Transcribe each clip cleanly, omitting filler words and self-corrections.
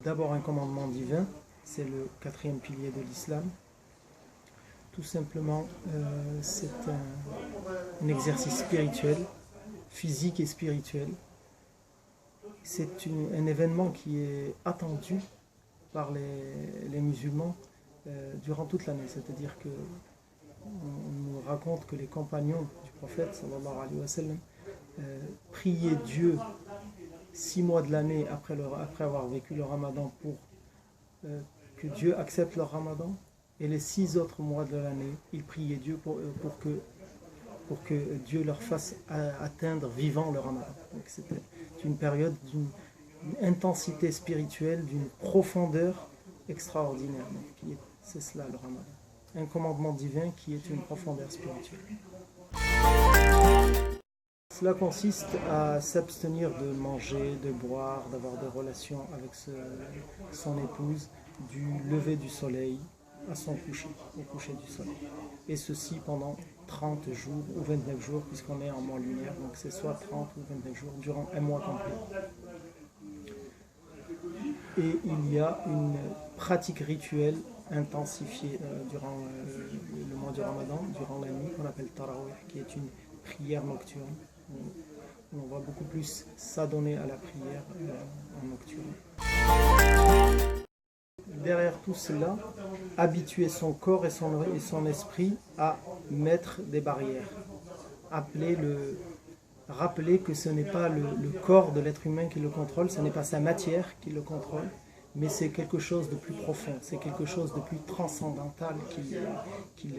D'abord un commandement divin, c'est le quatrième pilier de l'islam. Tout simplement, c'est un exercice spirituel, physique et spirituel. C'est un événement qui est attendu par les musulmans durant toute l'année. C'est-à-dire que on nous raconte que les compagnons du prophète, sallallahu alayhi wa sallam, priaient Dieu 6 mois de l'année après avoir vécu le ramadan pour que Dieu accepte leur ramadan, et les 6 autres mois de l'année, ils priaient Dieu pour que Dieu leur fasse atteindre vivant le ramadan. Donc c'était une période d'une intensité spirituelle, d'une profondeur extraordinaire. C'est cela le ramadan. Un commandement divin qui est une profondeur spirituelle. Cela consiste à s'abstenir de manger, de boire, d'avoir des relations avec son épouse du lever du soleil à son coucher, au coucher du soleil. Et ceci pendant 30 jours ou 29 jours, puisqu'on est en mois lunaire, donc c'est soit 30 ou 29 jours, durant un mois complet. Et il y a une pratique rituelle intensifiée durant le mois du ramadan, durant la nuit, qu'on appelle tarawih, qui est une prière nocturne. On va beaucoup plus s'adonner à la prière en nocturne. Derrière tout cela, habituer son corps et son esprit à mettre des barrières. Rappeler que ce n'est pas le corps de l'être humain qui le contrôle, ce n'est pas sa matière qui le contrôle, mais c'est quelque chose de plus profond, c'est quelque chose de plus transcendantal qui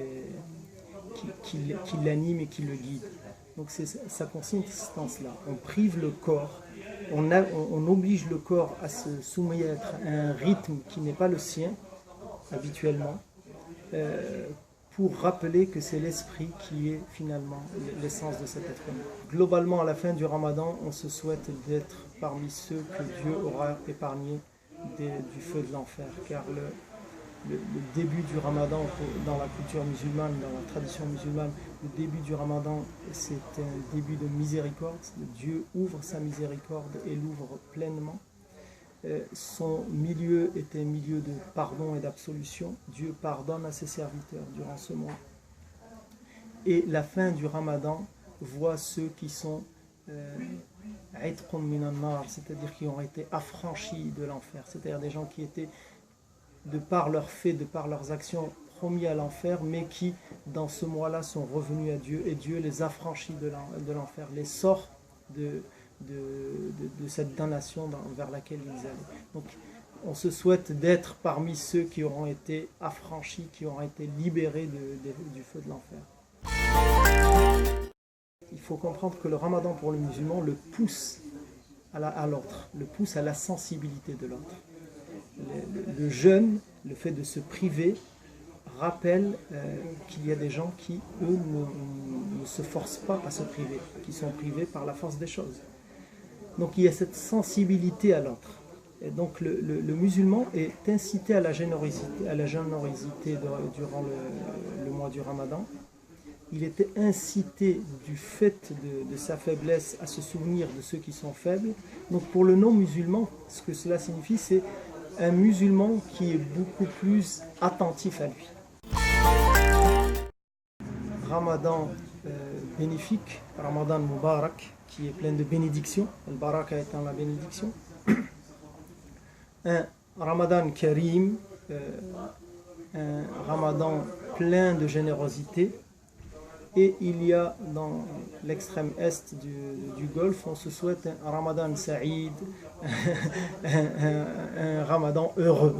l'anime et qui le guide. Donc ça consiste en cela. On prive le corps, on oblige le corps à se soumettre à un rythme qui n'est pas le sien, habituellement, pour rappeler que c'est l'esprit qui est finalement l'essence de cet être humain. Globalement, à la fin du ramadan, on se souhaite d'être parmi ceux que Dieu aura épargnés du feu de l'enfer, car le début du ramadan dans la culture musulmane, dans la tradition musulmane, le début du ramadan, c'est un début de miséricorde. Dieu ouvre sa miséricorde et l'ouvre pleinement. Son milieu était un milieu de pardon et d'absolution. Dieu pardonne à ses serviteurs durant ce mois. Et la fin du ramadan voit ceux qui sont c'est-à-dire qui ont été affranchis de l'enfer, c'est-à-dire des gens qui étaient, de par leurs faits, de par leurs actions, promis à l'enfer, mais qui, dans ce mois-là, sont revenus à Dieu, et Dieu les affranchit de l'enfer, les sort de cette damnation vers laquelle ils allaient. Donc, on se souhaite d'être parmi ceux qui auront été affranchis, qui auront été libérés du feu de l'enfer. Il faut comprendre que le ramadan pour le musulman le pousse à l'autre, le pousse à la sensibilité de l'autre. Le jeûne, le fait de se priver, rappelle qu'il y a des gens qui, eux, ne se forcent pas à se priver, qui sont privés par la force des choses. Donc il y a cette sensibilité à l'autre. Et donc le musulman est incité à la générosité durant le mois du ramadan. Il était incité du fait de sa faiblesse à se souvenir de ceux qui sont faibles. Donc pour le non-musulman, ce que cela signifie, c'est un musulman qui est beaucoup plus attentif à lui. Ramadan bénéfique, Ramadan Mubarak, qui est plein de bénédictions, le baraka étant la bénédiction. Un Ramadan Karim, un Ramadan plein de générosité. Et il y a dans l'extrême est du Golfe, on se souhaite un Ramadan Saïd, un Ramadan heureux.